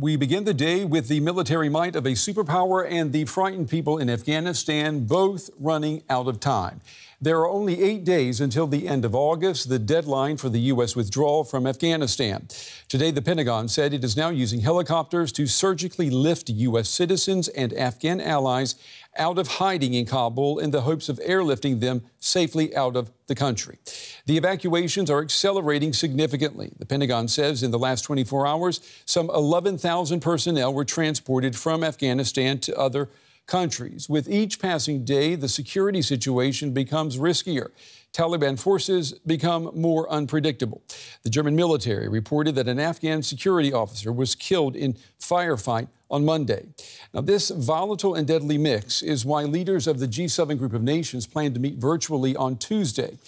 We begin the day with the military might of a superpower and the frightened people in Afghanistan, both running out of time. There are only 8 days until the end of August, the deadline for the U.S. withdrawal from Afghanistan. Today, the Pentagon said it is now using helicopters to surgically lift U.S. citizens and Afghan allies out of hiding in Kabul in the hopes of airlifting them safely out of the country. The evacuations are accelerating significantly. The Pentagon says in the last 24 hours, some 11,000 personnel were transported from Afghanistan to other countries. With each passing day, the security situation becomes riskier. Taliban forces become more unpredictable. The German military reported that an Afghan security officer was killed in firefight on Monday. Now, this volatile and deadly mix is why leaders of the G7 group of nations plan to meet virtually on Tuesday.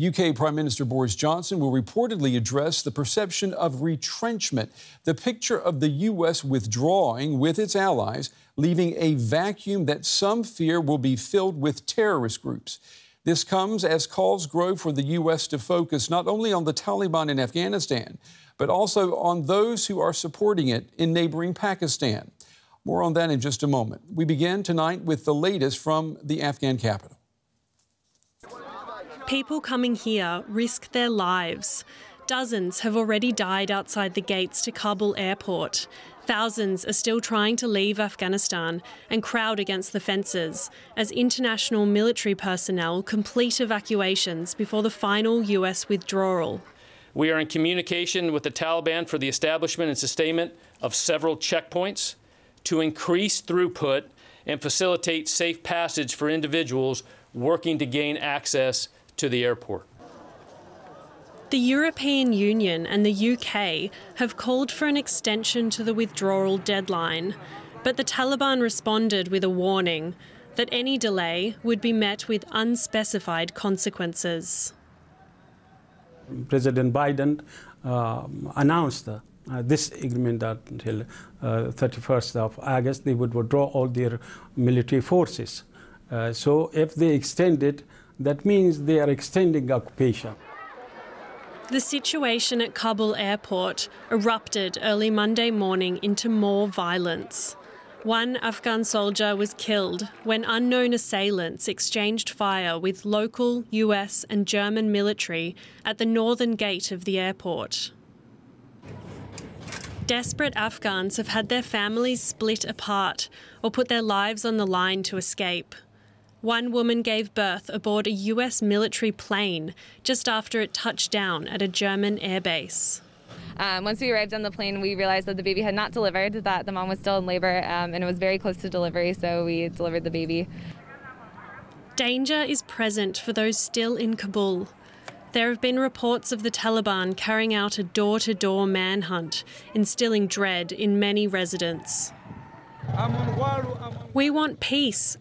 UK Prime Minister Boris Johnson will reportedly address the perception of retrenchment, the picture of the U.S. withdrawing with its allies, leaving a vacuum that some fear will be filled with terrorist groups. This comes as calls grow for the U.S. to focus not only on the Taliban in Afghanistan, but also on those who are supporting it in neighboring Pakistan. More on that in just a moment. We begin tonight with the latest from the Afghan capital. People coming here risk their lives. Dozens have already died outside the gates to Kabul airport. Thousands are still trying to leave Afghanistan and crowd against the fences as international military personnel complete evacuations before the final US withdrawal. We are in communication with the Taliban for the establishment and sustainment of several checkpoints to increase throughput and facilitate safe passage for individuals working to gain access to the airport. The European Union and the UK have called for an extension to the withdrawal deadline, but the Taliban responded with a warning that any delay would be met with unspecified consequences. President Biden announced this agreement that until 31st of August they would withdraw all their military forces. So if they extend it, that means they are extending occupation. The situation at Kabul airport erupted early Monday morning into more violence. One Afghan soldier was killed when unknown assailants exchanged fire with local US and German military at the northern gate of the airport. Desperate Afghans have had their families split apart or put their lives on the line to escape. One woman gave birth aboard a US military plane just after it touched down at a German airbase. Once we arrived on the plane, we realized that the baby had not delivered, that the mom was still in labor, and it was very close to delivery, so we delivered the baby. Danger is present for those still in Kabul. There have been reports of the Taliban carrying out a door-to-door manhunt, instilling dread in many residents. We want peace,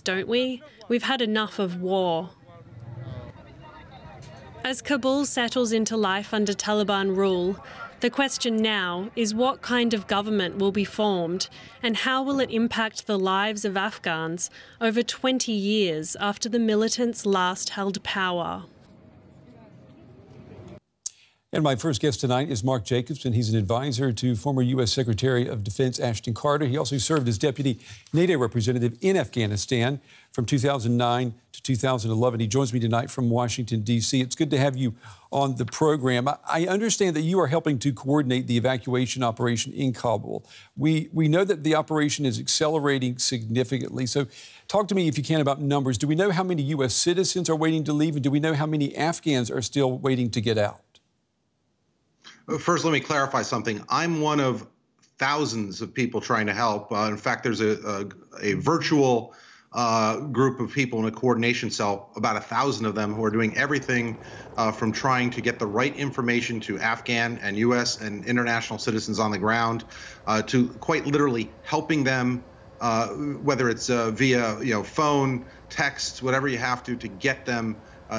don't we? We've had enough of war. As Kabul settles into life under Taliban rule, the question now is what kind of government will be formed and how will it impact the lives of Afghans over 20 years after the militants last held power. And my first guest tonight is Marc Jacobson. He's an advisor to former U.S. Secretary of Defense Ashton Carter. He also served as deputy NATO representative in Afghanistan from 2009 to 2011. He joins me tonight from Washington, D.C. It's good to have you on the program. I understand that you are helping to coordinate the evacuation operation in Kabul. We know that the operation is accelerating significantly. So talk to me, if you can, about numbers. Do we know how many U.S. citizens are waiting to leave, and do we know how many Afghans are still waiting to get out? First, let me clarify something. I'm one of thousands of people trying to help. In fact, there's a virtual group of people in a coordination cell, about 1,000 of them, who are doing everything from trying to get the right information to Afghan and U.S. and international citizens on the ground, to quite literally helping them, whether it's via phone, text, whatever you have to get them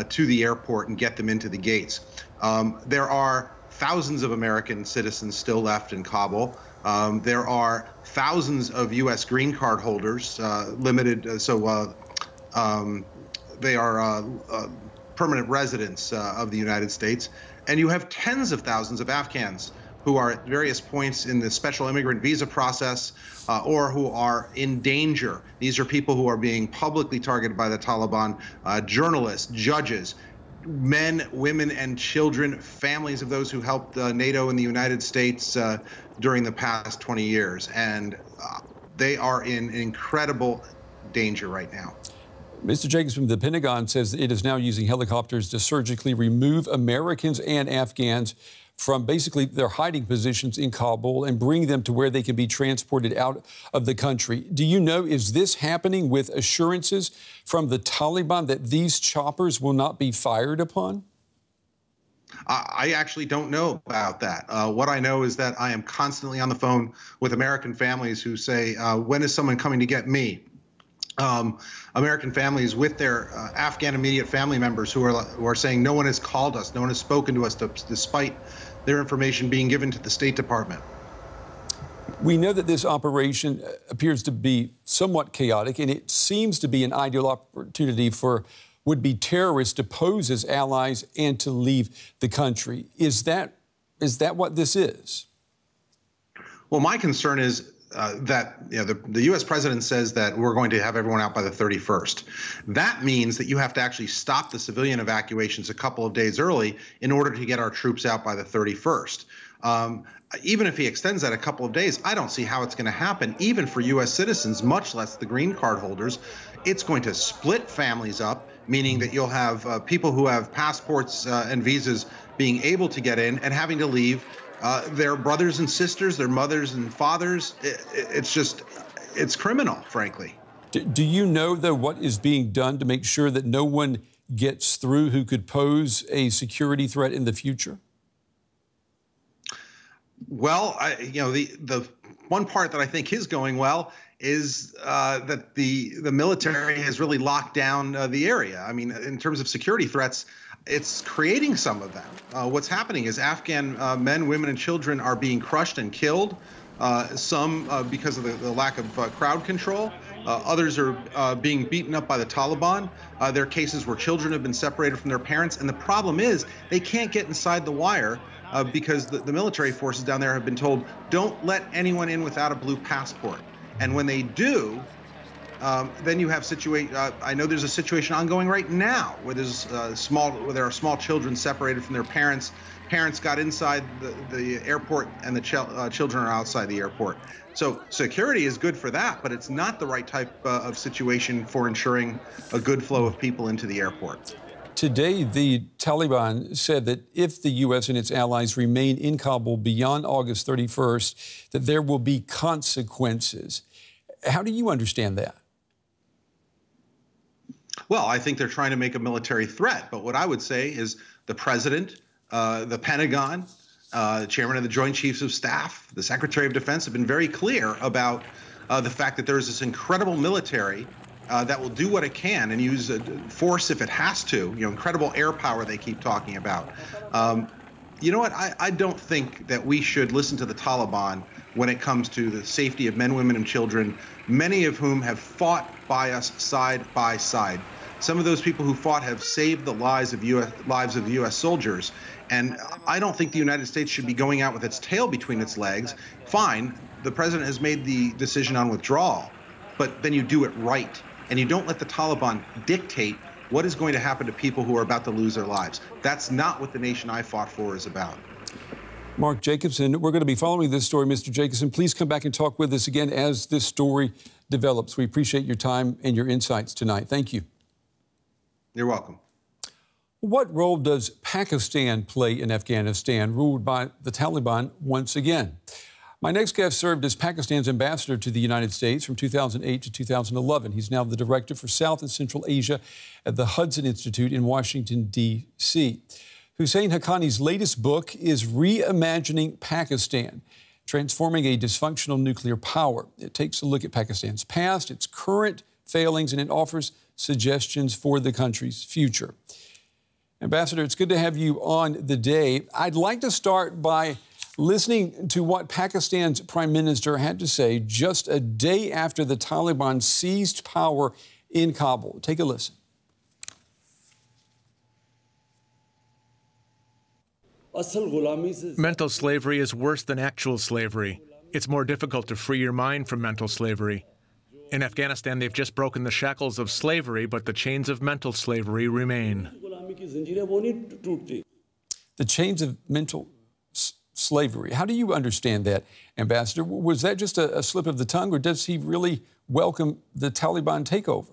to the airport and get them into the gates. There are thousands of American citizens still left in Kabul. There are thousands of U.S. green card holders, limited, they are permanent residents of the United States. And you have tens of thousands of Afghans who are at various points in the special immigrant visa process or who are in danger. These are people who are being publicly targeted by the Taliban, journalists, judges, men, women, and children, families of those who helped NATO and the United States during the past 20 years. And they are in incredible danger right now. Mr. Jacobson, the Pentagon says it is now using helicopters to surgically remove Americans and Afghans from basically their hiding positions in Kabul and bring them to where they can be transported out of the country. Do you know, is this happening with assurances from the Taliban that these choppers will not be fired upon? I actually don't know about that. What I know is that I am constantly on the phone with American families who say, when is someone coming to get me? American families with their Afghan immediate family members who are saying no one has called us, no one has spoken to us, despite their information being given to the State Department. We know that this operation appears to be somewhat chaotic, and it seems to be an ideal opportunity for would-be terrorists to pose as allies and to leave the country. Is that what this is? Well, my concern is that the U.S. president says that we're going to have everyone out by the 31st. That means that you have to actually stop the civilian evacuations a couple of days early in order to get our troops out by the 31st. Even if he extends that a couple of days, I don't see how it's going to happen, even for U.S. citizens, much less the green card holders. It's going to split families up, meaning that you'll have people who have passports and visas being able to get in and having to leave their brothers and sisters, their mothers and fathers. It's criminal, frankly. Do you know, though, what is being done to make sure that no one gets through who could pose a security threat in the future? Well, the one part that I think is going well is that the military has really locked down the area. I mean, in terms of security threats, it's creating some of them. What's happening is Afghan men, women, and children are being crushed and killed, some because of the lack of crowd control. Others are being beaten up by the Taliban. There are cases where children have been separated from their parents. And the problem is they can't get inside the wire because the military forces down there have been told, don't let anyone in without a blue passport. And when they do, then you have I know there's a situation ongoing right now where there are small children separated from their parents. Parents got inside the airport, and the children are outside the airport. So security is good for that, but it's not the right type of situation for ensuring a good flow of people into the airport. Today, the Taliban said that if the U.S. and its allies remain in Kabul beyond August 31st, that there will be consequences. How do you understand that? Well, I think they're trying to make a military threat. But what I would say is the president, the Pentagon, the chairman of the Joint Chiefs of Staff, the Secretary of Defense have been very clear about the fact that there is this incredible military that will do what it can and use force if it has to. Incredible air power they keep talking about. You know what? I don't think that we should listen to the Taliban when it comes to the safety of men, women, and children, many of whom have fought by us side by side. Some of those people who fought have saved the lives of U.S. soldiers. And I don't think the United States should be going out with its tail between its legs. Fine, the president has made the decision on withdrawal, but then you do it right. And you don't let the Taliban dictate what is going to happen to people who are about to lose their lives. That's not what the nation I fought for is about. Marc Jacobson, we're going to be following this story. Mr. Jacobson, please come back and talk with us again as this story develops. We appreciate your time and your insights tonight. Thank you. You're welcome. What role does Pakistan play in Afghanistan, ruled by the Taliban once again? My next guest served as Pakistan's ambassador to the United States from 2008 to 2011. He's now the director for South and Central Asia at the Hudson Institute in Washington, D.C. Husain Haqqani's latest book is Reimagining Pakistan, Transforming a Dysfunctional Nuclear Power. It takes a look at Pakistan's past, its current failings, and it offers suggestions for the country's future. Ambassador, it's good to have you on the day. I'd like to start by listening to what Pakistan's Prime Minister had to say just a day after the Taliban seized power in Kabul. Take a listen. Mental slavery is worse than actual slavery. It's more difficult to free your mind from mental slavery. In Afghanistan, they've just broken the shackles of slavery, but the chains of mental slavery remain. The chains of mental slavery. How do you understand that, Ambassador? Was that just a slip of the tongue, or does he really welcome the Taliban takeover?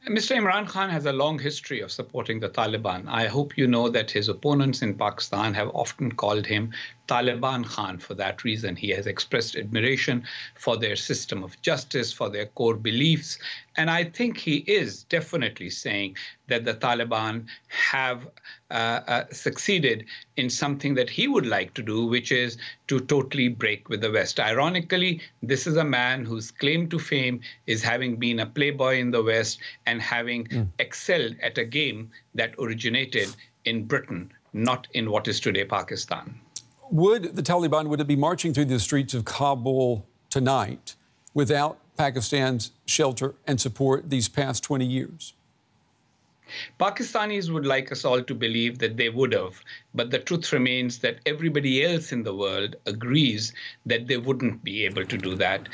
Mr. Imran Khan has a long history of supporting the Taliban. I hope you know that his opponents in Pakistan have often called him Taliban Khan for that reason. He has expressed admiration for their system of justice, for their core beliefs. And I think he is definitely saying that the Taliban have succeeded in something that he would like to do, which is to totally break with the West. Ironically, this is a man whose claim to fame is having been a playboy in the West and having excelled at a game that originated in Britain, not in what is today Pakistan. Would the Taliban, would it be marching through the streets of Kabul tonight without Pakistan's shelter and support these past 20 years? Pakistanis would like us all to believe that they would have, but the truth remains that everybody else in the world agrees that they wouldn't be able to do that.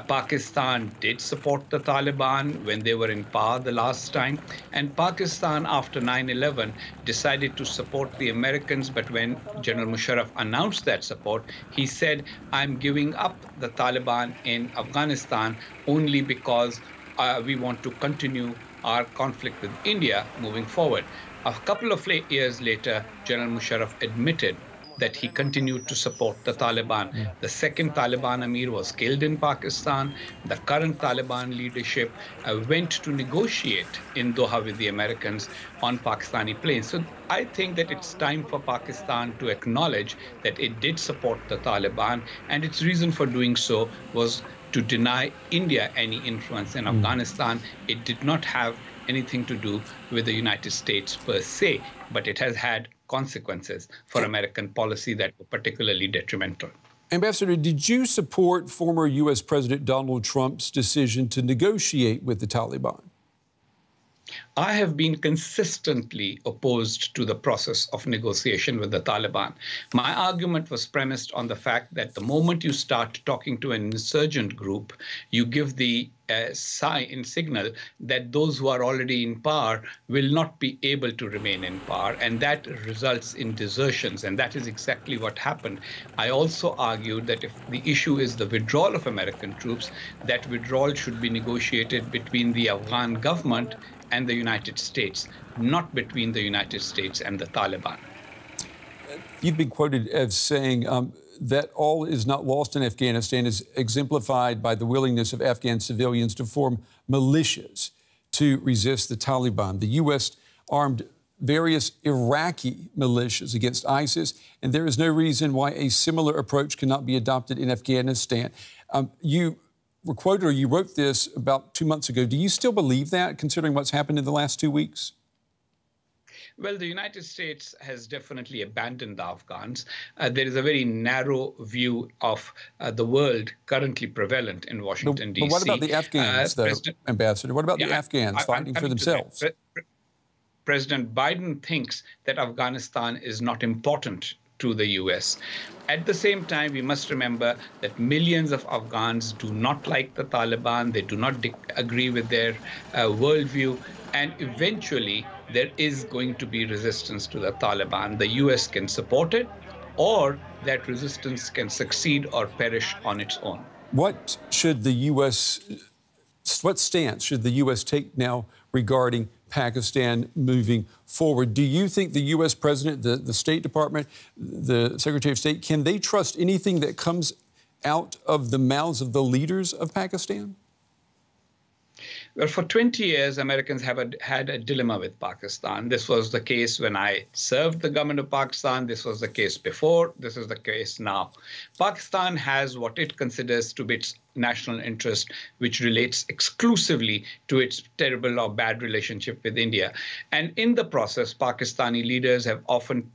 Pakistan did support the Taliban when they were in power the last time, and Pakistan after 9/11 decided to support the Americans, but when General Musharraf announced that support, he said, "I'm giving up the Taliban in Afghanistan only because we want to continue our conflict with India moving forward." A couple of years later, General Musharraf admitted that he continued to support the Taliban. The second Taliban Amir was killed in Pakistan. The current Taliban leadership went to negotiate in Doha with the Americans on Pakistani planes. So I think that it's time for Pakistan to acknowledge that it did support the Taliban, and its reason for doing so was to deny India any influence in Afghanistan. It did not have anything to do with the United States per se, but it has had consequences for American policy that were particularly detrimental. Ambassador, did you support former U.S. President Donald Trump's decision to negotiate with the Taliban? I have been consistently opposed to the process of negotiation with the Taliban. My argument was premised on the fact that the moment you start talking to an insurgent group, you give the signal that those who are already in power will not be able to remain in power, and that results in desertions, and that is exactly what happened. I also argued that if the issue is the withdrawal of American troops, that withdrawal should be negotiated between the Afghan government and the United States, not between the United States and the Taliban. You've been quoted as saying that all is not lost in Afghanistan is exemplified by the willingness of Afghan civilians to form militias to resist the Taliban. The U.S. armed various Iraqi militias against ISIS, and there is no reason why a similar approach cannot be adopted in Afghanistan. You were quoted, or you wrote this about 2 months ago. Do you still believe that, considering what's happened in the last 2 weeks? Well, the United States has definitely abandoned the Afghans. There is a very narrow view of the world currently prevalent in Washington, D.C. But what about the Afghans, though, Ambassador? What about the Afghans fighting for themselves? President Biden thinks that Afghanistan is not important to the U.S. At the same time, we must remember that millions of Afghans do not like the Taliban. They do not agree with their worldview. And eventually, there is going to be resistance to the Taliban. The U.S. can support it, or that resistance can succeed or perish on its own. What stance should the U.S. take now regarding Pakistan moving forward? Do you think the U.S. President, the State Department, the Secretary of State, can they trust anything that comes out of the mouths of the leaders of Pakistan? Well, for 20 years, Americans have had a dilemma with Pakistan. This was the case when I served the government of Pakistan. This was the case before. This is the case now. Pakistan has what it considers to be its national interest, which relates exclusively to its terrible or bad relationship with India. And in the process, Pakistani leaders have often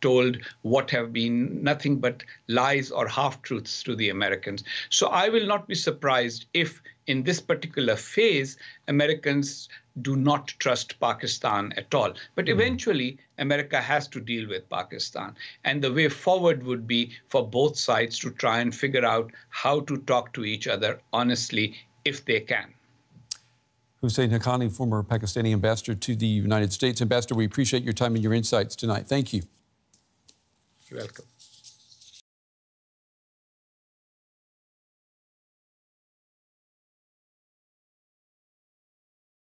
told what have been nothing but lies or half-truths to the Americans. So I will not be surprised if in this particular phase, Americans do not trust Pakistan at all. But eventually, America has to deal with Pakistan. And the way forward would be for both sides to try and figure out how to talk to each other honestly, if they can. Husain Haqqani, former Pakistani ambassador to the United States. Ambassador, we appreciate your time and your insights tonight. Thank you. You're welcome.